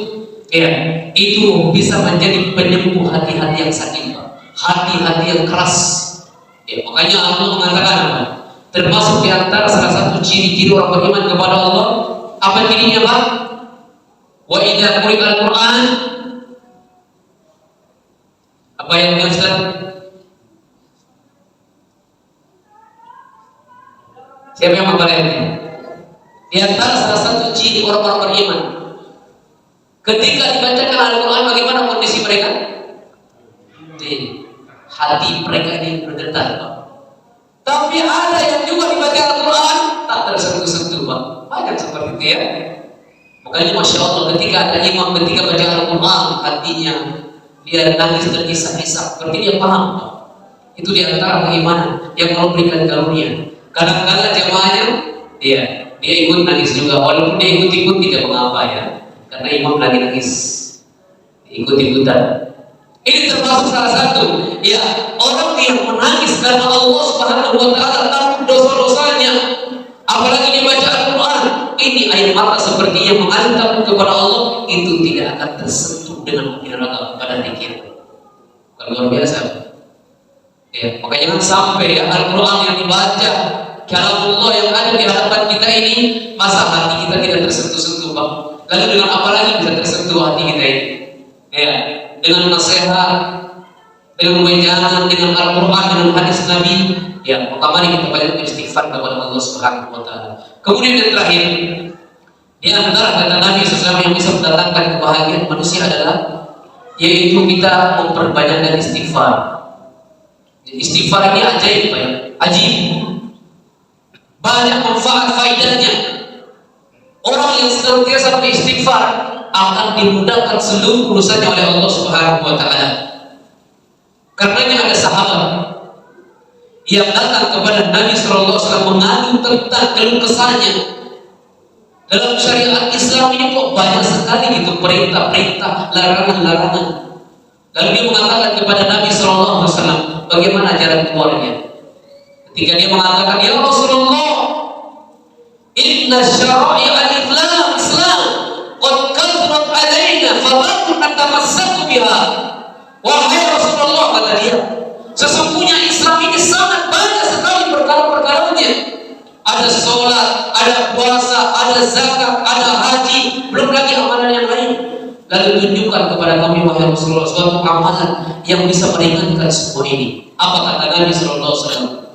ya itu bisa menjadi penyembuh hati-hati yang sakit, hati-hati yang keras. Ya, makanya Allah mengatakan termasuk di antara salah satu ciri-ciri orang beriman kepada Allah, apa cirinya Pak? Wa idza quri'al Qur'an, apa yang Ustaz? Siapa yang membacakannya? Di antara salah satu ciri orang-orang beriman, ketika dibacakan Al-Quran, bagaimana kondisi mereka? Hati mereka ini bergetar, Pak. Tapi ada yang juga dibaca Al-Quran tak tersentuh-sentuh, Pak. Banyak seperti itu ya. Makanya Masya Allah, ketika ada imam ketika baca Al-Quran, hatinya dia nangis terisak-isak, berarti dia paham, Pak. Itu di antara keimanan yang Allah berikan karunia. Kadang-kadang jamaahnya dia ikut nangis juga, walaupun dia ikut-ikut tidak mengapa ya, karena imam lagi nangis, ikut-ikutan. Ini termasuk salah satu ya orang yang menangis karena Allah Subhanahu wa Ta'ala takut dosa-dosanya, apalagi dia baca Al-Quran. Ini air mata sepertinya mengalir takut kepada Allah, itu tidak akan tersentuh dengan neraka pada dikir. Bukan luar biasa ya. Maka jangan sampai ya Al-Quran yang dibaca, kalamullah yang ada di hadapan kita ini, masa hati kita tidak tersentuh-sentuh, Pak. Lalu dengan apa lagi bisa tersentuh hati kita ini? Ya, dengan nasihat, dengan wejangan, dengan Al-Quran, dengan hadis Nabi. Ya, maka mari kita banyak beristighfar kepada Allah Subhanahu wa Ta'ala. Kemudian yang terakhir, di antara kata Nabi SAW yang bisa mendatangkan kebahagiaan manusia adalah yaitu kita memperbanyakkan istighfar. Istighfar ini ajaib, Pak ya. Ajib. Banyak manfaat faedahnya. Orang yang senantiasa beristighfar akan dimudahkan seluruh urusannya oleh Allah Subhanahu wa Ta'ala. Karenanya ada sahabat yang datang kepada Nabi SAW mengadu tentang keluh kesahnya. Dalam syariat Islam ini kok banyak sekali gitu perintah-perintah, larangan-larangan. Lalu dia mengatakan kepada Nabi SAW, bagaimana jalan keluarnya? Ketika dia mengatakan, ya Rasulullah, inna syara'i al-Islam qad kathrat alaina fadhakun natamassaku biha. Wahai Rasulullah, kata dia, sesungguhnya Islam ini sangat banyak sekali perkara-perkaranya. Ada sholat, ada puasa, ada zakat, ada haji, belum lagi amalan yang lain. Lalu tunjukkan kepada kami wahai Rasulullah suatu amalan yang bisa meringankan semua ini. Apa kata Nabi SAW?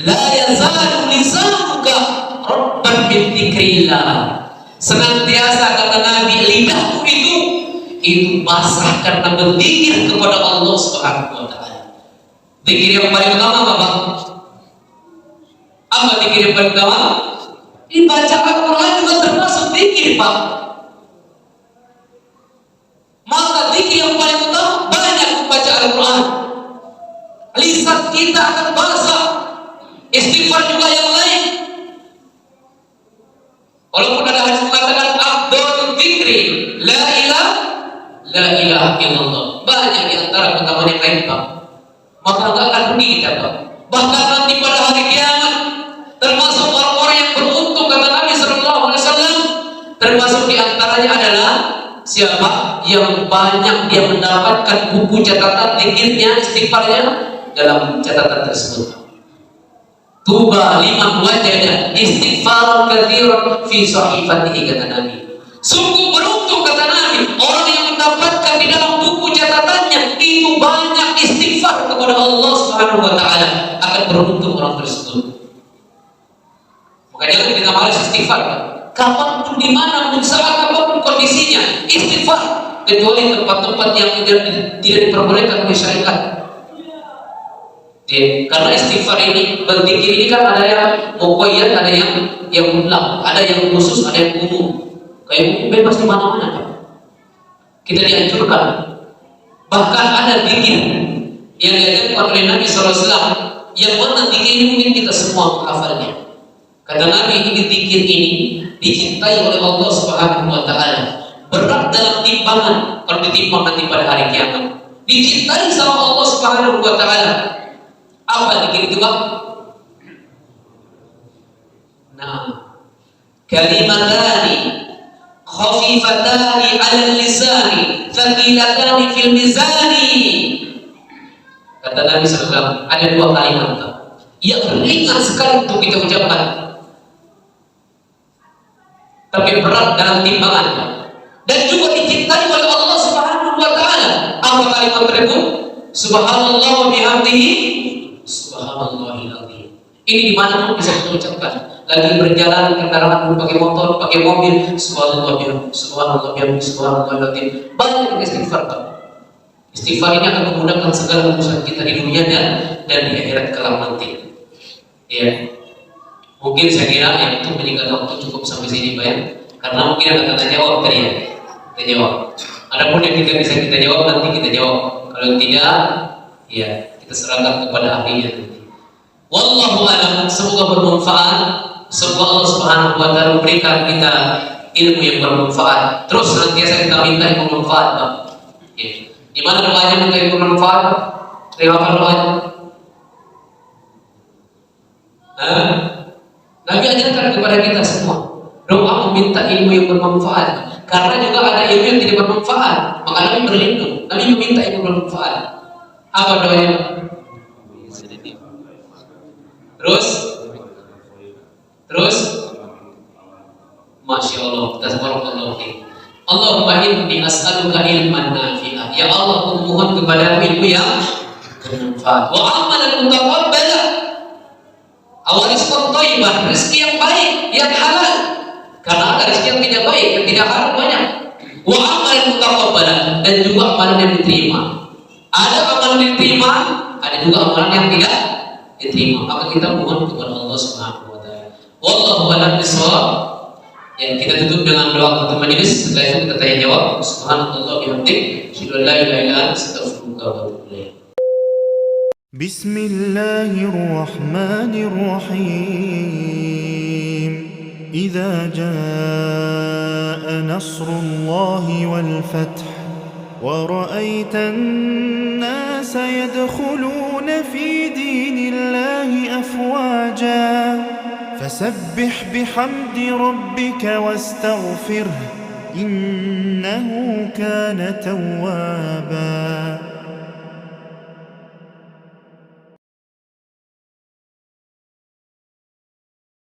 La yazalu lisanuka rabban bidzikrillah. Senantiasa kata Nabi, lidahku itu basah karena berzikir kepada Allah Subhanahu wa Ta'ala. Zikir yang paling utama apa? Apa zikir yang paling utama? Baca Al-Quran juga termasuk zikir, Pak. Maka zikir yang paling utama banyak membaca Al-Quran. Lisan kita akan basah. Istighfar juga yang lain. Walaupun ada hadis mengatakan afdhalul dzikri la ilaha illallah. Banyak di antara keutamaan yang lain, Pak. Maka enggak akan rugi kita, Pak. Bahkan nanti pada hari kiamat termasuk orang-orang yang beruntung kata Nabi sallallahu alaihi wasallam, termasuk di antaranya adalah siapa yang banyak dia mendapatkan buku catatan zikirnya, istighfarnya dalam catatan tersebut. Tuba liman wajada istighfar katsiran fi sahifatihi kata Nabi. Sungguh beruntung kata Nabi orang yang mendapatkan di dalam buku catatannya itu banyak istighfar kepada Allah Subhanahu wa taala, akan beruntung orang tersebut. Makanya kita malas istighfar. Kapanpun, di mana pun, saat apapun kondisinya, istighfar, kecuali tempat-tempat yang tidak diperbolehkan oleh syariat. Karena istighfar ini, berzikir ini kan ada yang muqayyad, ada yang mutlak, ada yang khusus, ada yang umum. Kayak umum bebas di mana-mana, Pak. Kita dianjurkan. Bahkan ada zikir yang diajarkan oleh Nabi SAW, yang mana zikir ini mungkin kita semua menghafalnya. Kata Nabi, ini zikir ini dicintai oleh Allah Subhanahu wa taala. Berat dalam timbangan kalau ditimbang nanti pada hari kiamat. Dicintai sama Allah Subhanahu wa taala. Apa zikir itu, Pak? Nah, kalimatani khafifatani 'alal lisani, thaqilatani fil mizani. Kata Nabi sallallahu alaihi wasallam, ada dua kalimat yang ringan sekali untuk kita ucapkan, tapi berat dalam timbangan dan juga dicintai oleh Allah Subhanahu wa taala. Apa kalimat tersebut? Subhanallah wa bihamdihi subhanallahil azim. Ini di mana pun bisa kita ucapkan. Lagi berjalan kendaraan, pakai motor, pakai mobil, subhanallah bihamdihi subhanallahil azim. Banyak istighfar, Pak. Istighfar ini akan memudahkan segala urusan kita di dunia dan di akhirat kelak nanti. Ya. Mungkin saya kira yang itu meninggal waktu cukup sampai sini, Pak, ya. Karena mungkin ada tanya jawab tadi ya. Kita jawab. Adapun yang kita bisa kita jawab nanti kita jawab. Kalau tidak, ya kita serahkan kepada ahlinya nanti. Wallahu a'lam. Semoga bermanfaat. Semoga Allah Subhanahu wa taala memberikan kita ilmu yang bermanfaat. Terus senantiasa kita minta yang bermanfaat, Pak. Ya. Di mana doanya minta yang bermanfaat? Terima doanya. Nabi ajarkan kepada kita semua doa meminta ilmu yang bermanfaat. Karena juga ada ilmu yang tidak bermanfaat, maka Nabi berlindung. Nabi meminta ilmu bermanfaat. Apa doanya? Terus Masya Allah, tabarakallah. Allahumma inni as'aluka ilman nafi'ah. Ya Allah, aku mohon kepada ilmu yang bermanfaat. Wa amalan mutaqabbala. Rizqan thayyibah, rezeki yang baik, yang halal. Karena ada rezeki yang tidak baik, yang tidak halal banyak. Wa amalan mutaqabbala, dan juga amalan yang diterima. Ada amalan yang diterima, ada juga amalan yang tidak diterima. Maka kita mohon kepada Allah Subhanahu wa taala. Wallahu a'lam bishawab. Ya, kita tutup dengan doa untuk majelis. Setelah itu kita tanya jawab. Subhanallah bihamdihi, asyhadu an la ilaha illa anta, astaghfiruka wa atubu ilaik. بسم الله الرحمن الرحيم إذا جاء نصر الله والفتح ورأيت الناس يدخلون في دين الله أفواجا فسبح بحمد ربك واستغفره إنه كان توابا.